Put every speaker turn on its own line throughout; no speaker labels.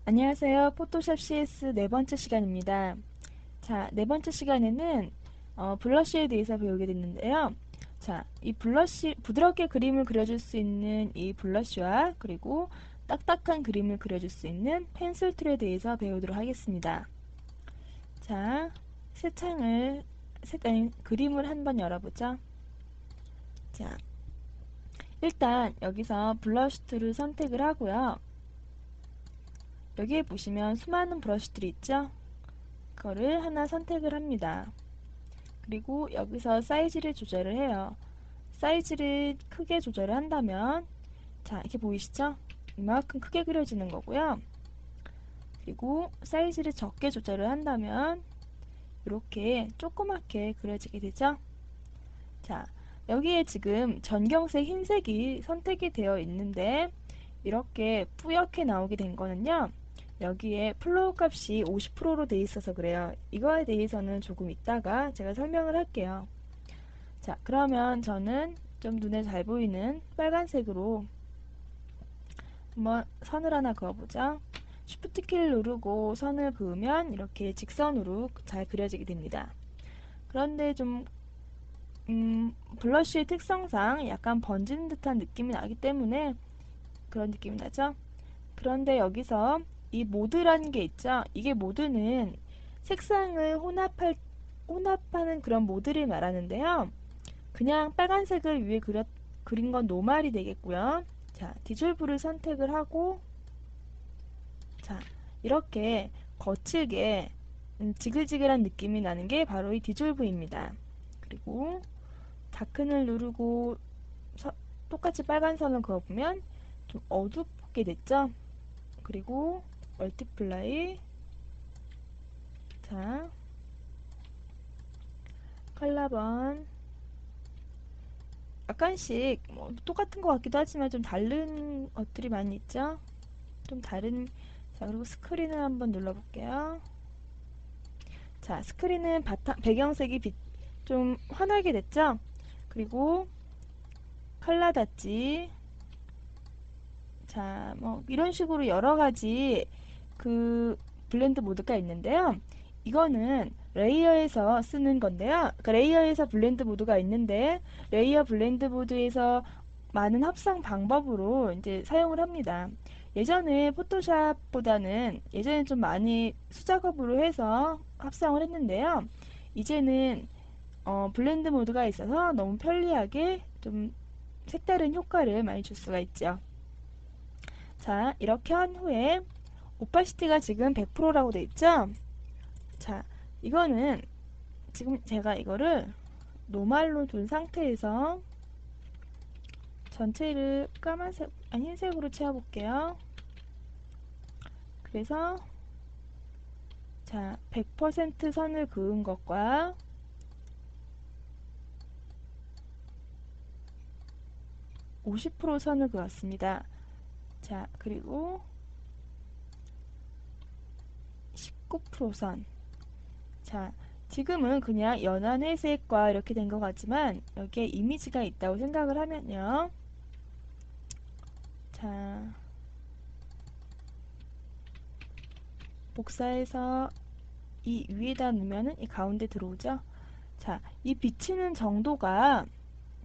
안녕하세요. 포토샵 CS 네 번째 시간입니다. 자, 네 번째 시간에는 블러쉬에 대해서 배우게 됐는데요. 자, 이 블러쉬, 부드럽게 그림을 그려줄 수 있는 이 블러쉬와 그리고 딱딱한 그림을 그려줄 수 있는 펜슬 툴에 대해서 배우도록 하겠습니다. 자, 새 창을, 그림을 한번 열어보죠. 자, 일단 여기서 블러쉬 툴을 선택을 하고요. 여기에 보시면 수많은 브러쉬들이 있죠? 그거를 하나 선택을 합니다. 그리고 여기서 사이즈를 조절을 해요. 사이즈를 크게 조절을 한다면 자, 이렇게 보이시죠? 이만큼 크게 그려지는 거고요. 그리고 사이즈를 적게 조절을 한다면 이렇게 조그맣게 그려지게 되죠. 자, 여기에 지금 전경색 흰색이 선택이 되어 있는데 이렇게 뿌옇게 나오게 된 거는요. 여기에 플로우 값이 50%로 되어 있어서 그래요. 이거에 대해서는 조금 이따가 제가 설명을 할게요. 자, 그러면 저는 좀 눈에 잘 보이는 빨간색으로 한번 선을 하나 그어보죠. Shift 키를 누르고 선을 그으면 이렇게 직선으로 잘 그려지게 됩니다. 그런데 좀 블러쉬의 특성상 약간 번지는 듯한 느낌이 나기 때문에 그런 느낌이 나죠? 그런데 여기서 이 모드라는 게 있죠? 이게 모드는 색상을 혼합하는 그런 모드를 말하는데요. 그냥 빨간색을 위에 그린 건 노말이 되겠고요. 자, 디졸브를 선택을 하고 자, 이렇게 거칠게 지글지글한 느낌이 나는 게 바로 이 디졸브입니다. 그리고 다큰을 누르고 똑같이 빨간 선을 그어보면 좀 어둡게 됐죠? 그리고 멀티플라이 자, 컬러번 약간씩 뭐 똑같은 것 같기도 하지만 좀 다른 것들이 많이 있죠? 좀 다른 자, 그리고 스크린을 한번 눌러볼게요. 자, 스크린은 배경색이 좀 환하게 됐죠? 그리고 칼라 닷지 자, 뭐 이런 식으로 여러 가지 그 블렌드 모드가 있는데요. 이거는 레이어에서 쓰는 건데요. 그러니까 레이어에서 블렌드 모드가 있는데 레이어 블렌드 모드에서 많은 합성 방법으로 이제 사용을 합니다. 예전에 포토샵보다는 예전에 좀 많이 수작업으로 해서 합성을 했는데요. 이제는 블렌드 모드가 있어서 너무 편리하게 좀 색다른 효과를 많이 줄 수가 있죠. 자, 이렇게 한 후에 오파시티가 지금 100%라고 돼 있죠? 자, 이거는 지금 제가 이거를 노말로 둔 상태에서 전체를 까만색, 아니 흰색으로 채워볼게요. 그래서 자, 100% 선을 그은 것과 50% 선을 그었습니다. 자, 그리고 19% 선. 자, 지금은 그냥 연한 회색과 이렇게 된 것 같지만 여기에 이미지가 있다고 생각을 하면요. 자, 복사해서 이 위에다 놓으면은 이 가운데 들어오죠. 자, 이 비치는 정도가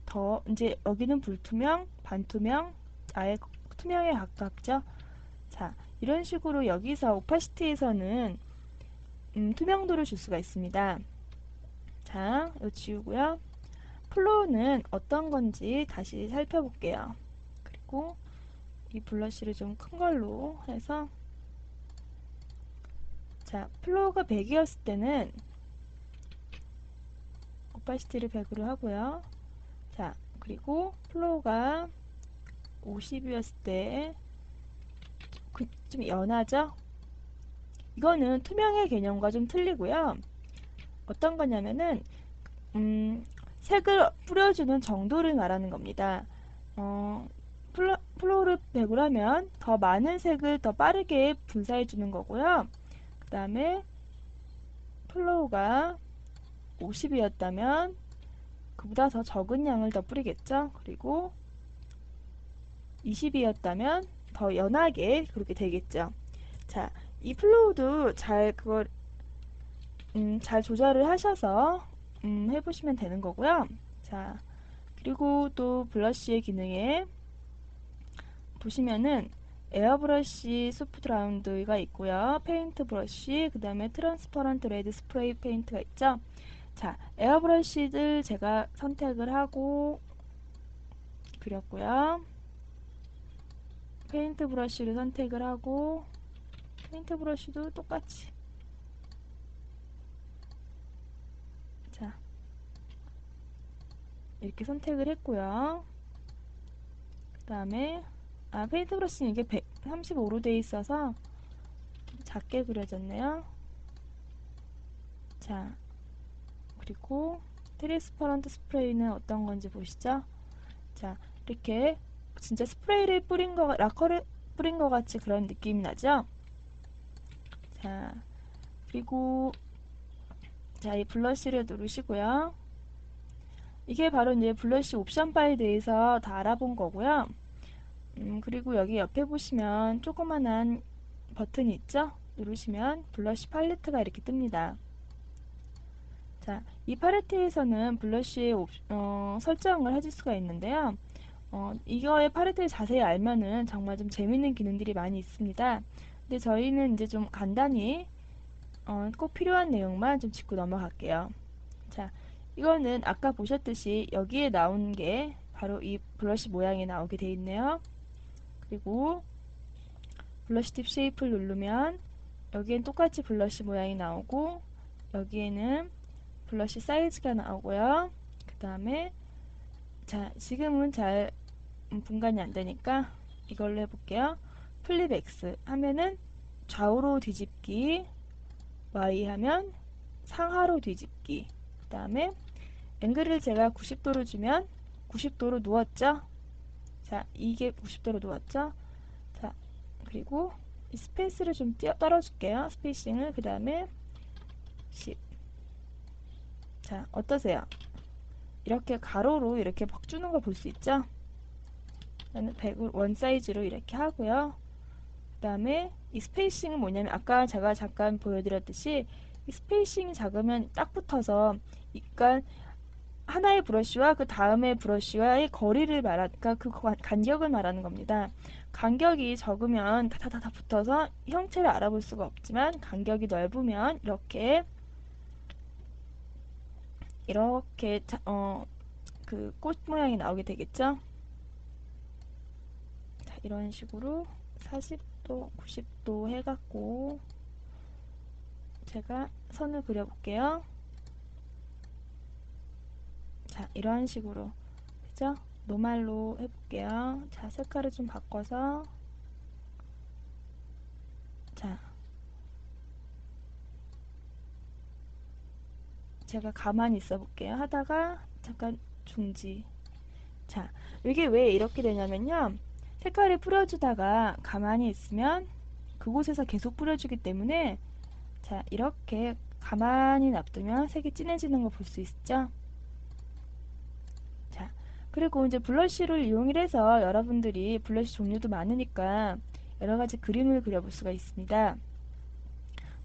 더 이제 여기는 불투명, 반투명, 아예 투명에 가깝죠. 자, 이런 식으로 여기서 오파시티에서는 투명도를 줄 수가 있습니다. 자, 이거 지우고요. 플로우는 어떤 건지 다시 살펴볼게요. 그리고 이 블러쉬를 좀 큰 걸로 해서 자, 플로우가 100이었을 때는 오파시티를 100으로 하고요. 자, 그리고 플로우가 50이었을 때 좀 연하죠? 이거는 투명의 개념과 좀 틀리고요. 어떤 거냐면은 색을 뿌려주는 정도를 말하는 겁니다. 어, 플로우를 100으로 하면 더 많은 색을 더 빠르게 분사해 주는 거고요. 그 다음에 플로우가 50이었다면 그보다 더 적은 양을 더 뿌리겠죠. 그리고 20이었다면 더 연하게 그렇게 되겠죠. 자, 이 플로우도 잘 그걸 잘 조절을 하셔서 해보시면 되는 거고요. 자, 그리고 또 블러쉬의 기능에 보시면은 에어브러쉬 소프트 라운드가 있고요. 페인트 브러쉬, 그 다음에 트랜스퍼런트 레드 스프레이 페인트가 있죠. 자, 에어브러쉬를 제가 선택을 하고 그렸고요. 페인트 브러쉬를 선택을 하고 페인트 브러쉬도 똑같이 자, 이렇게 선택을 했고요. 그 다음에 페인트 브러쉬는 이게 135로 되어 있어서 좀 작게 그려졌네요. 자, 그리고 트랜스퍼런트 스프레이는 어떤 건지 보시죠. 자, 이렇게 진짜 스프레이를 뿌린 거, 라커를 뿌린 것 같이 그런 느낌이 나죠? 자, 그리고 자, 이 블러쉬를 누르시고요. 이게 바로 이제 블러쉬 옵션 파일에 대해서 다 알아본 거고요. 그리고 여기 옆에 보시면 조그만한 버튼이 있죠? 누르시면 블러쉬 팔레트가 이렇게 뜹니다. 자, 이 팔레트에서는 블러쉬의 설정을 해줄 수가 있는데요. 이거의 팔레트를 자세히 알면은 정말 좀 재밌는 기능들이 많이 있습니다. 근데 저희는 이제 좀 간단히 꼭 필요한 내용만 좀 짚고 넘어갈게요. 자, 이거는 아까 보셨듯이 여기에 나온 게 바로 이 블러쉬 모양이 나오게 돼 있네요. 그리고 블러쉬 팁 쉐이프를 누르면 여기엔 똑같이 블러쉬 모양이 나오고 여기에는 블러쉬 사이즈가 나오고요. 그 다음에 자, 지금은 잘 분간이 안 되니까 이걸로 해볼게요. 플립 X 하면은 좌우로 뒤집기, Y 하면 상하로 뒤집기, 그 다음에 앵글을 제가 90도로 주면 90도로 누웠죠? 자, 이게 90도로 누웠죠? 자, 그리고 이 스페이스를 좀 떨어줄게요. 스페이싱을. 그 다음에 10. 자, 어떠세요? 이렇게 가로로 이렇게 벅 주는 거 볼 수 있죠? 저는 100을 원 사이즈로 이렇게 하고요. 그 다음에 이 스페이싱은 뭐냐면 아까 제가 잠깐 보여드렸듯이 이 스페이싱이 작으면 딱 붙어서 그러니까 하나의 브러쉬와 그 다음의 브러쉬와의 거리를 그러니까 그 간격을 말하는 겁니다. 간격이 적으면 다다다다 붙어서 형체를 알아볼 수가 없지만 간격이 넓으면 이렇게 그 꽃 모양이 나오게 되겠죠. 자, 이런 식으로 40도, 90도 해갖고 제가 선을 그려볼게요. 자, 이런 식으로 그죠? 노말로 해볼게요. 자, 색깔을 좀 바꿔서 자, 제가 가만히 있어 볼게요. 하다가 잠깐 중지. 자, 이게 왜 이렇게 되냐면요. 색깔을 뿌려주다가 가만히 있으면 그곳에서 계속 뿌려주기 때문에 자, 이렇게 가만히 놔두면 색이 진해지는 거 볼 수 있죠? 자, 그리고 이제 블러쉬를 이용해서 여러분들이 블러쉬 종류도 많으니까 여러 가지 그림을 그려볼 수가 있습니다.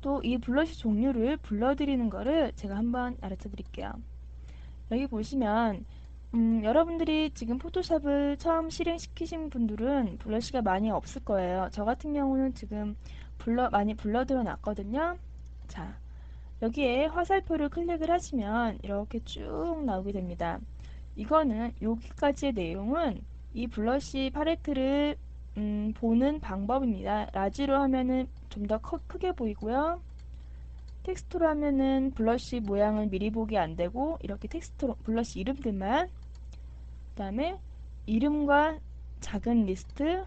또 이 블러쉬 종류를 불러드리는 거를 제가 한번 가르쳐 드릴게요. 여기 보시면 여러분들이 지금 포토샵을 처음 실행시키신 분들은 블러쉬가 많이 없을 거예요. 저 같은 경우는 지금 많이 불러들여 놨거든요. 자, 여기에 화살표를 클릭을 하시면 이렇게 쭉 나오게 됩니다. 이거는 여기까지의 내용은 이 블러쉬 팔레트를 보는 방법입니다. 라지로 하면은 좀 더 크게 보이고요. 텍스트로 하면은 블러쉬 모양을 미리 보기 안 되고 이렇게 텍스트로 블러쉬 이름들만 그 다음에 이름과 작은 리스트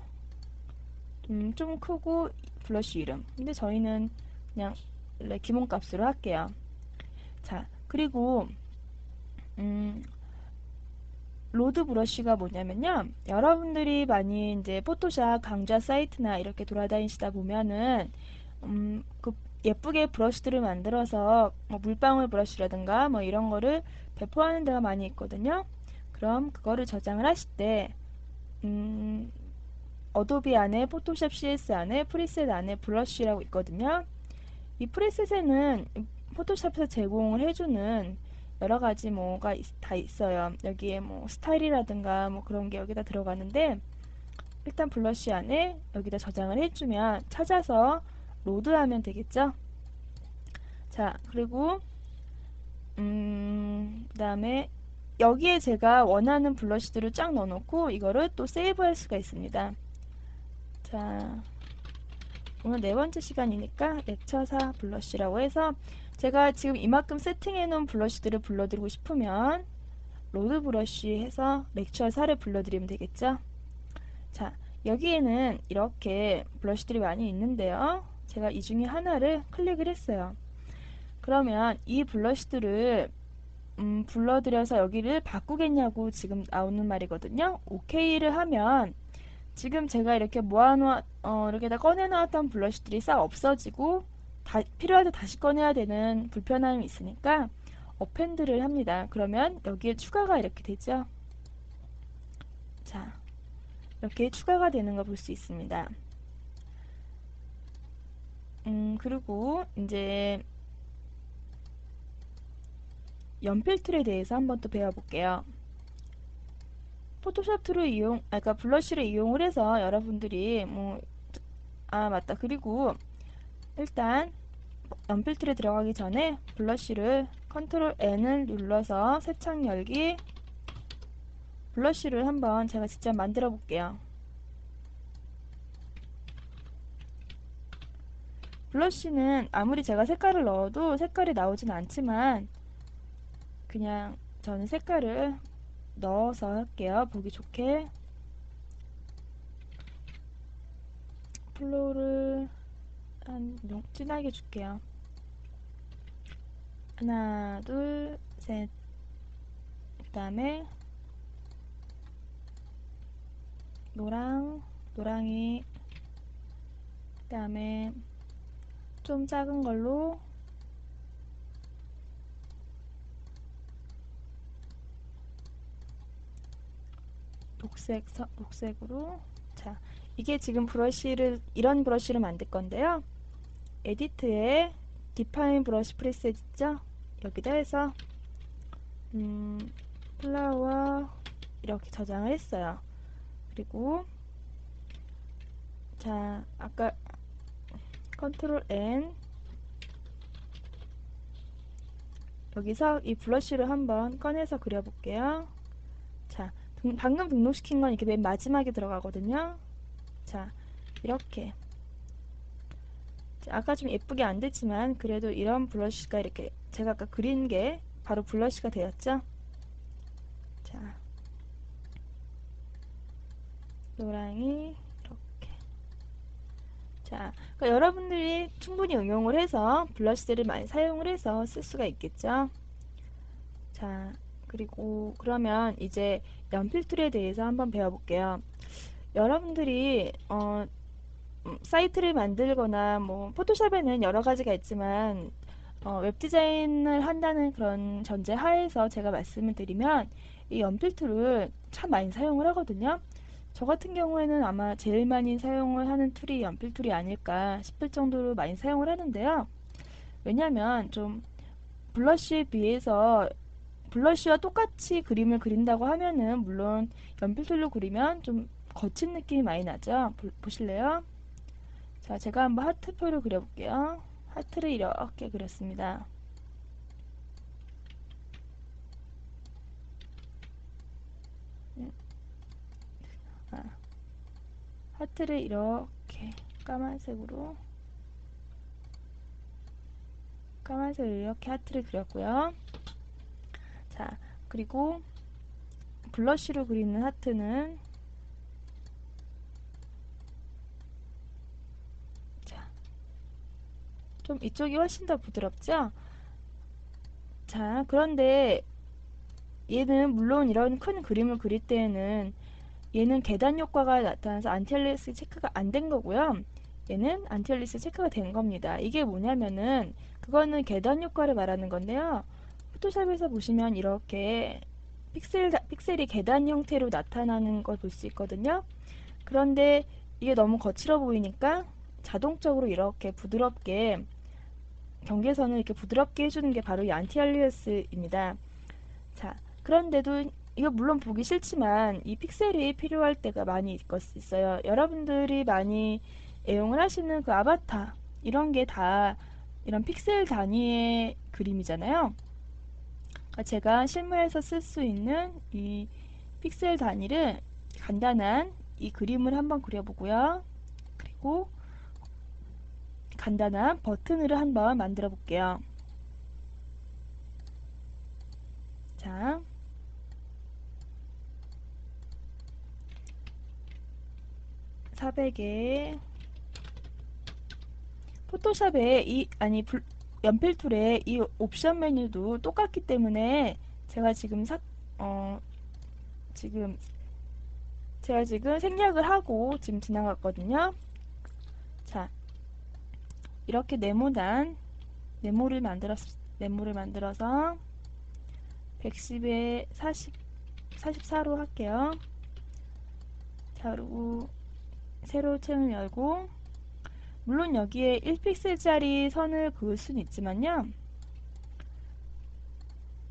좀 크고 블러쉬 이름 근데 저희는 그냥 기본값으로 할게요. 자, 그리고 로드 브러쉬가 뭐냐면요. 여러분들이 많이 이제 포토샵 강좌 사이트나 이렇게 돌아다니시다 보면은 그 예쁘게 브러쉬들을 만들어서 뭐 물방울 브러쉬라든가 뭐 이런 거를 배포하는 데가 많이 있거든요. 그럼 그거를 저장을 하실 때 어도비 안에, 포토샵 CS 안에, 프리셋 안에 블러쉬라고 있거든요. 이 프리셋에는 포토샵에서 제공을 해주는 여러 가지 뭐가 다 있어요. 여기에 뭐 스타일이라든가 뭐 그런 게 여기다 들어가는데, 일단 블러쉬 안에 여기다 저장을 해주면 찾아서 로드하면 되겠죠. 자, 그리고 그 다음에 여기에 제가 원하는 블러쉬들을 쫙 넣어놓고 이거를 또 세이브할 수가 있습니다. 자, 오늘 네 번째 시간이니까 렉처 4 블러쉬라고 해서 제가 지금 이만큼 세팅해 놓은 블러쉬들을 불러드리고 싶으면 로드 브러쉬 해서 렉처 4를 불러드리면 되겠죠. 자, 여기에는 이렇게 블러쉬들이 많이 있는데요. 제가 이 중에 하나를 클릭을 했어요. 그러면 이 블러쉬들을 불러들여서 여기를 바꾸겠냐고 지금 나오는 말이거든요. OK를 하면 지금 제가 이렇게 이렇게 다 꺼내놨던 블러쉬들이 싹 없어지고 필요할 때 다시 꺼내야 되는 불편함이 있으니까 어펜드를 합니다. 그러면 여기에 추가가 이렇게 되죠. 자, 이렇게 추가가 되는 걸 볼 수 있습니다. 그리고 이제 연필 툴에 대해서 한번 또 배워볼게요. 포토샵 툴을 그러니까 블러쉬를 이용을 해서 여러분들이 맞다. 그리고 일단 연필 툴에 들어가기 전에 블러쉬를 컨트롤 N을 눌러서 새 창 열기, 블러쉬를 한번 제가 직접 만들어 볼게요. 블러쉬는 아무리 제가 색깔을 넣어도 색깔이 나오진 않지만 그냥 저는 색깔을 넣어서 할게요. 보기 좋게. 플로우를 진하게 줄게요. 하나, 둘, 셋. 그 다음에 노랑이. 그 다음에 좀 작은 걸로 녹색으로. 자, 이게 지금 이런 브러쉬를 만들 건데요. 에디트에 디파인 브러쉬 프리셋 있죠? 여기다 해서 플라워 이렇게 저장을 했어요. 그리고 자, 아까 컨트롤 N 여기서 이 블러쉬를 한번 꺼내서 그려볼게요. 자, 방금 등록시킨 건 이렇게 맨 마지막에 들어가거든요. 자, 이렇게. 자, 아까 좀 예쁘게 안 됐지만 그래도 이런 블러쉬가 이렇게 제가 아까 그린 게 바로 블러쉬가 되었죠. 자, 노랑이 이렇게. 자, 그러니까 여러분들이 충분히 응용을 해서 블러쉬들을 많이 사용을 해서 쓸 수가 있겠죠. 자, 그리고 그러면 이제 연필 툴에 대해서 한번 배워볼게요. 여러분들이 사이트를 만들거나 뭐 포토샵에는 여러 가지가 있지만 웹 디자인을 한다는 그런 전제 하에서 제가 말씀을 드리면 이 연필 툴을 참 많이 사용을 하거든요. 저 같은 경우에는 아마 제일 많이 사용을 하는 툴이 연필 툴이 아닐까 싶을 정도로 많이 사용을 하는데요. 왜냐면 좀 블러쉬에 비해서 블러쉬와 똑같이 그림을 그린다고 하면은 물론 연필 툴로 그리면 좀 거친 느낌이 많이 나죠. 보실래요? 자, 제가 한번 하트표를 그려볼게요. 하트를 이렇게 그렸습니다. 하트를 이렇게 까만색으로 이렇게 하트를 그렸고요. 자, 그리고 블러쉬로 그리는 하트는 자, 좀 이쪽이 훨씬 더 부드럽죠? 자, 그런데 얘는 물론 이런 큰 그림을 그릴 때에는 얘는 계단 효과가 나타나서 안티앨리스 체크가 안 된 거고요. 얘는 안티앨리스 체크가 된 겁니다. 이게 뭐냐면은 그거는 계단 효과를 말하는 건데요. 포토샵에서 보시면 이렇게 픽셀이 계단 형태로 나타나는 걸 볼 수 있거든요. 그런데 이게 너무 거칠어 보이니까 자동적으로 이렇게 부드럽게 경계선을 이렇게 부드럽게 해주는 게 바로 이 안티알리아스입니다. 자, 그런데도 이거 물론 보기 싫지만 이 픽셀이 필요할 때가 많이 있어요. 여러분들이 많이 애용을 하시는 그 아바타 이런 게 다 이런 픽셀 단위의 그림이잖아요. 그러니까 제가 실무에서 쓸 수 있는 이 픽셀 단위를 간단한 이 그림을 한번 그려보고요. 그리고 간단한 버튼을 한번 만들어 볼게요. 자, 400에 포토샵에 연필 툴에 이 옵션 메뉴도 똑같기 때문에 제가 지금 지금 제가 지금 생략을 하고 지금 지나갔거든요. 자, 이렇게 네모를 만들어서 110에 44로 할게요. 자, 그리고 세로 채널 열고 물론 여기에 1픽셀짜리 선을 그을 수는 있지만요.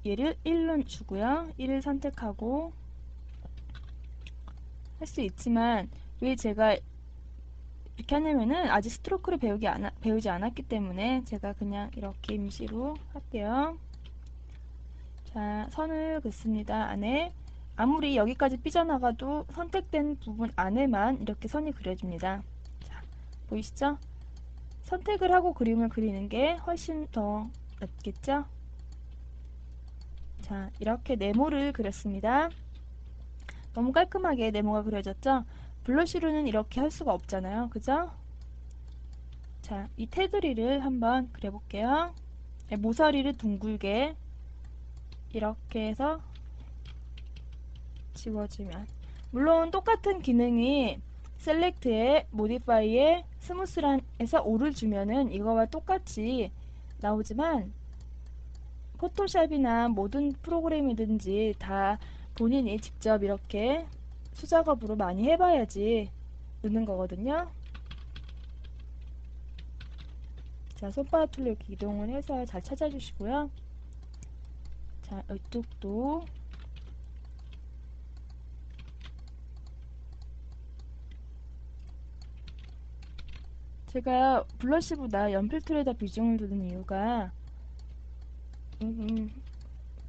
얘를 1로 주고요. 1을 선택하고 할 수 있지만 왜 제가 이렇게 하냐면은 아직 스트로크를 배우지 않았기 때문에 제가 그냥 이렇게 임시로 할게요. 자, 선을 긋습니다. 안에 아무리 여기까지 삐져나가도 선택된 부분 안에만 이렇게 선이 그려집니다. 자, 보이시죠? 선택을 하고 그림을 그리는 게 훨씬 더 낫겠죠? 자, 이렇게 네모를 그렸습니다. 너무 깔끔하게 네모가 그려졌죠? 블러쉬로는 이렇게 할 수가 없잖아요. 그죠? 자, 이 테두리를 한번 그려볼게요. 모서리를 둥글게 이렇게 해서 지워주면 물론 똑같은 기능이 셀렉트에 모디파이에 스무스란에서 5를 주면은 이거와 똑같이 나오지만 포토샵이나 모든 프로그램이든지 다 본인이 직접 이렇게 수작업으로 많이 해봐야지 느는 거거든요. 자, 손바닥 툴로 이렇게 이동을 해서 잘 찾아주시고요. 자, 이쪽도 제가 블러쉬보다 연필 툴에다 비중을 두는 이유가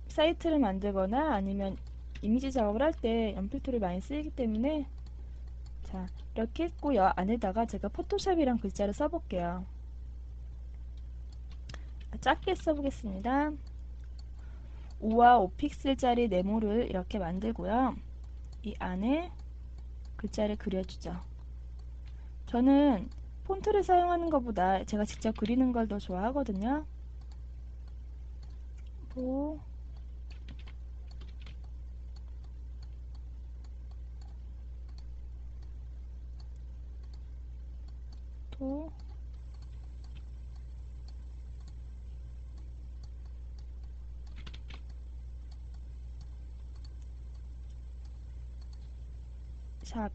사이트를 만들거나 아니면 이미지 작업을 할 때 연필 툴이 많이 쓰이기 때문에 자, 이렇게 했고요. 안에다가 제가 포토샵이란 글자를 써볼게요. 작게 써보겠습니다. 5와 5픽셀짜리 네모를 이렇게 만들고요. 이 안에 글자를 그려주죠. 저는 폰트를 사용하는 것보다 제가 직접 그리는 걸 더 좋아하거든요. 도, 도, 샵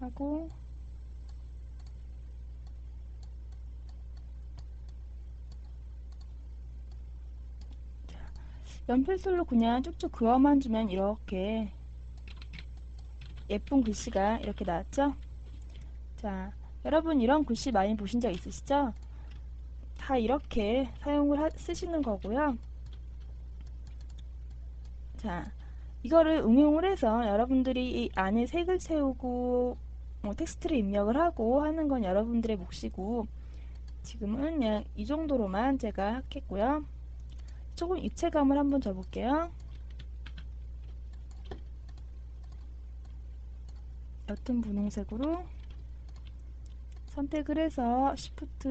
하고 연필술로 그냥 쭉쭉 그어만 주면 이렇게 예쁜 글씨가 이렇게 나왔죠? 자, 여러분 이런 글씨 많이 보신 적 있으시죠? 다 이렇게 쓰시는 거고요. 자, 이거를 응용을 해서 여러분들이 이 안에 색을 채우고 뭐 텍스트를 입력을 하고 하는 건 여러분들의 몫이고 지금은 그냥 이 정도로만 제가 하겠고요. 조금 입체감을 한번 줘볼게요. 옅은 분홍색으로 선택을 해서 Shift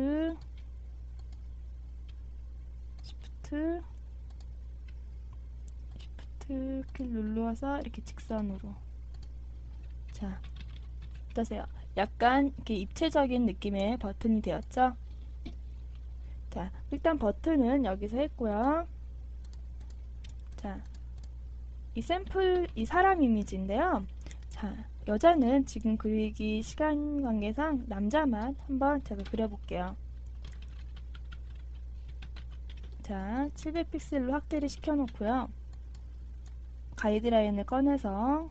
키 눌러서 이렇게 직선으로 자, 어떠세요? 약간 이렇게 입체적인 느낌의 버튼이 되었죠? 자, 일단 버튼은 여기서 했고요. 자, 이 샘플, 이 사람 이미지인데요. 자, 여자는 지금 그리기 시간 관계상 남자만 한번 제가 그려볼게요. 자, 700픽셀로 확대를 시켜놓고요. 가이드라인을 꺼내서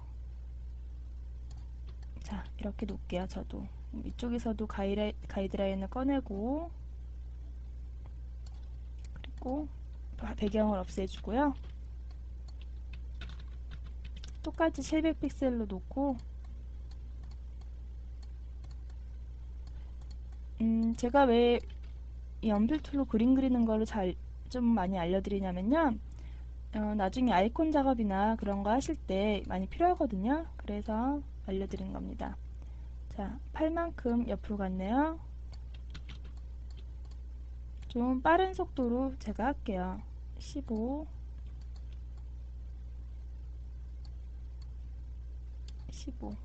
자, 이렇게 놓을게요. 저도 이쪽에서도 가이드라인을 꺼내고 그리고 배경을 없애주고요. 똑같이 700픽셀로 놓고 제가 왜 이 연필 툴로 그림 그리는 거를 좀 많이 알려드리냐면요. 나중에 아이콘 작업이나 그런 거 하실 때 많이 필요하거든요. 그래서 알려드린 겁니다. 자, 팔만큼 옆으로 갔네요. 좀 빠른 속도로 제가 할게요. 15, 15.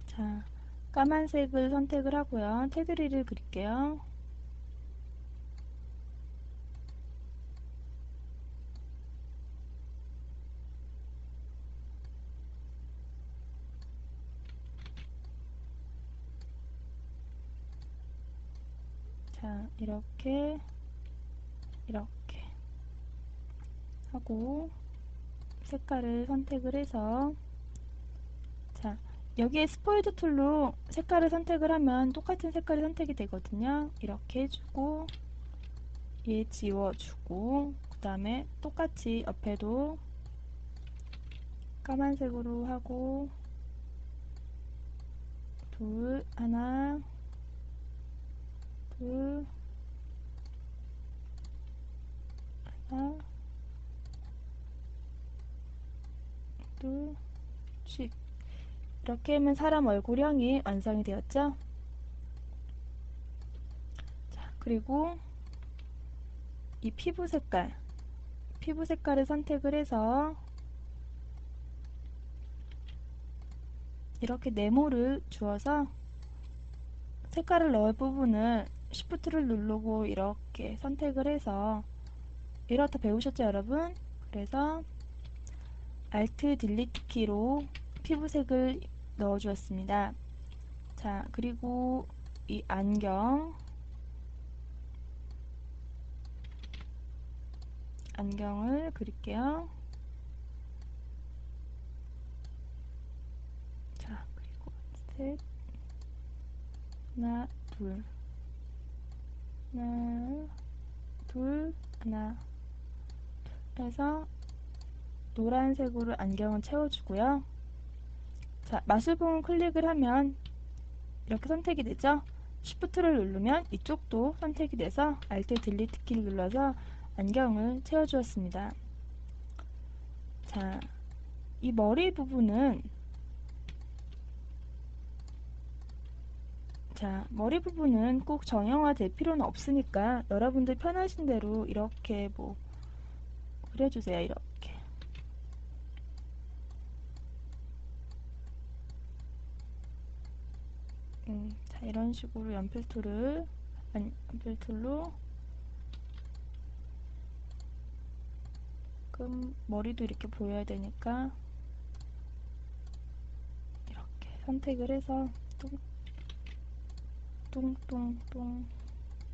자, 까만색을 선택을 하고요. 테두리를 그릴게요. 자, 이렇게 하고 색깔을 선택을 해서 자, 여기에 스포이드 툴로 색깔을 선택을 하면 똑같은 색깔이 선택이 되거든요. 이렇게 해주고 얘 지워주고 그 다음에 똑같이 옆에도 까만색으로 하고 둘, 하나, 둘, 하나, 둘, 씩 이렇게 하면 사람 얼굴형이 완성이 되었죠. 자, 그리고 이 피부 색깔을 선택을 해서 이렇게 네모를 주어서 색깔을 넣을 부분을 Shift를 누르고 이렇게 선택을 해서 이렇다 배우셨죠, 여러분? 그래서 Alt 딜리트 키로 피부색을 넣어 주었습니다. 자, 그리고 이 안경을 그릴게요. 자, 그리고 셋, 하나, 둘, 하나, 둘, 하나 해서 노란색으로 안경을 채워주고요. 자, 마술 부분 클릭을 하면 이렇게 선택이 되죠. Shift를 누르면 이쪽도 선택이 돼서 Alt 딜리트 키를 눌러서 안경을 채워주었습니다. 자, 이 머리 부분은 꼭 정형화 될 필요는 없으니까 여러분들 편하신 대로 이렇게 뭐 그려주세요. 이렇게. 자, 이런 식으로 연필툴로 그럼 머리도 이렇게 보여야 되니까 이렇게 선택을 해서 똥똥똥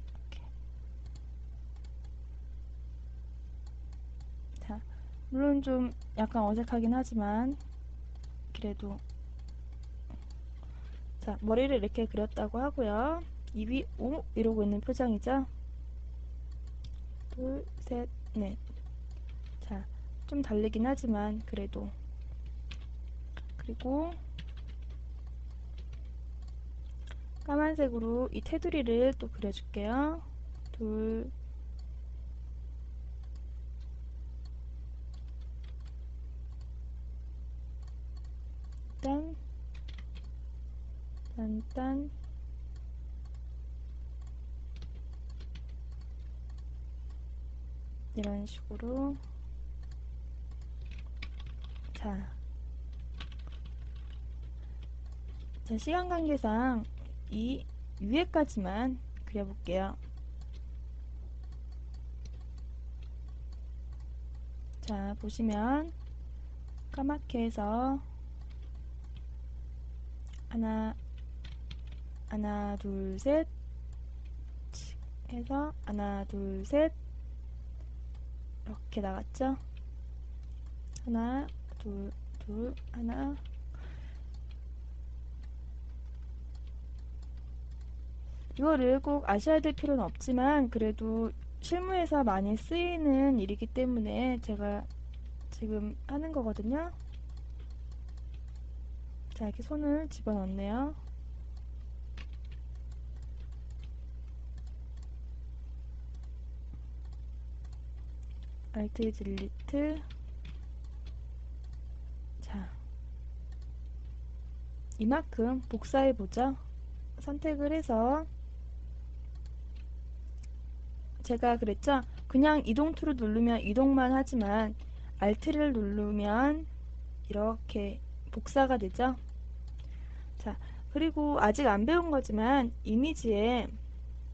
이렇게. 자, 물론 좀 약간 어색하긴 하지만 그래도 자, 머리를 이렇게 그렸다고 하고요. 입이 오 이러고 있는 표정이죠. 둘, 셋, 넷. 자, 좀 다르긴 하지만 그래도 그리고 까만색으로 이 테두리를 또 그려줄게요. 둘, 딴, 딴, 이런 식으로 자, 시간 관계상 이 위에까지만 그려볼게요. 자, 보시면 까맣게 해서 하나, 하나, 둘, 셋 해서 하나, 둘, 셋 이렇게 나갔죠? 하나, 둘, 둘, 하나. 이거를 꼭 아셔야 될 필요는 없지만 그래도 실무에서 많이 쓰이는 일이기 때문에 제가 지금 하는 거거든요. 자, 이렇게 손을 집어넣네요. Alt 딜리트. 자, 이만큼 복사해 보죠. 선택을 해서 제가 그랬죠? 그냥 이동 툴을 누르면 이동만 하지만 Alt를 누르면 이렇게 복사가 되죠? 자, 그리고 아직 안 배운 거지만 이미지에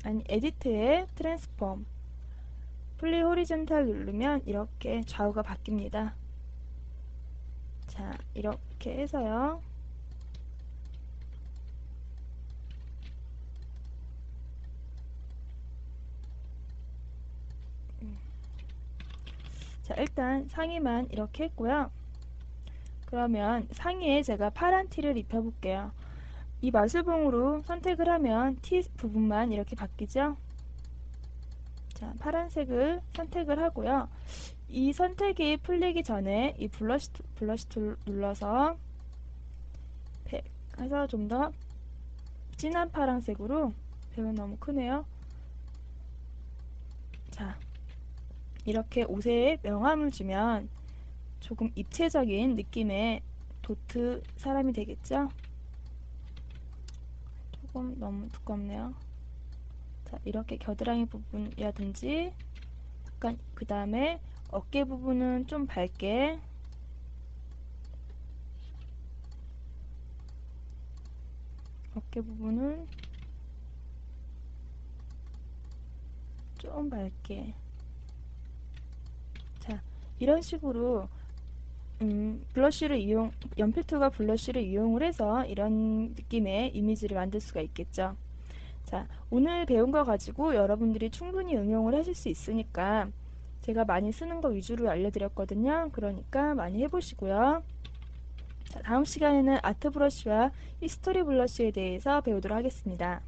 아니 에디트에 트랜스폼 플리 호리존탈 누르면 이렇게 좌우가 바뀝니다. 자, 이렇게 해서요. 자, 일단 상의만 이렇게 했고요. 그러면 상의에 제가 파란 티를 입혀볼게요. 이 마술봉으로 선택을 하면 티 부분만 이렇게 바뀌죠. 자, 파란색을 선택을 하고요. 이 선택이 풀리기 전에 이 블러시 툴 눌러서 백 해서 좀 더 진한 파란색으로, 백은 너무 크네요. 자, 이렇게 옷에 명암을 주면 조금 입체적인 느낌의 도트 사람이 되겠죠? 조금 너무 두껍네요. 자, 이렇게 겨드랑이 부분이라든지 약간 그 다음에 어깨 부분은 좀 밝게, 어깨 부분은 좀 밝게. 자, 이런 식으로 연필 툴과 블러쉬를 이용을 해서 이런 느낌의 이미지를 만들 수가 있겠죠. 자, 오늘 배운 거 가지고 여러분들이 충분히 응용을 하실 수 있으니까 제가 많이 쓰는 거 위주로 알려드렸거든요. 그러니까 많이 해보시고요. 자, 다음 시간에는 아트 브러쉬와 히스토리 블러쉬에 대해서 배우도록 하겠습니다.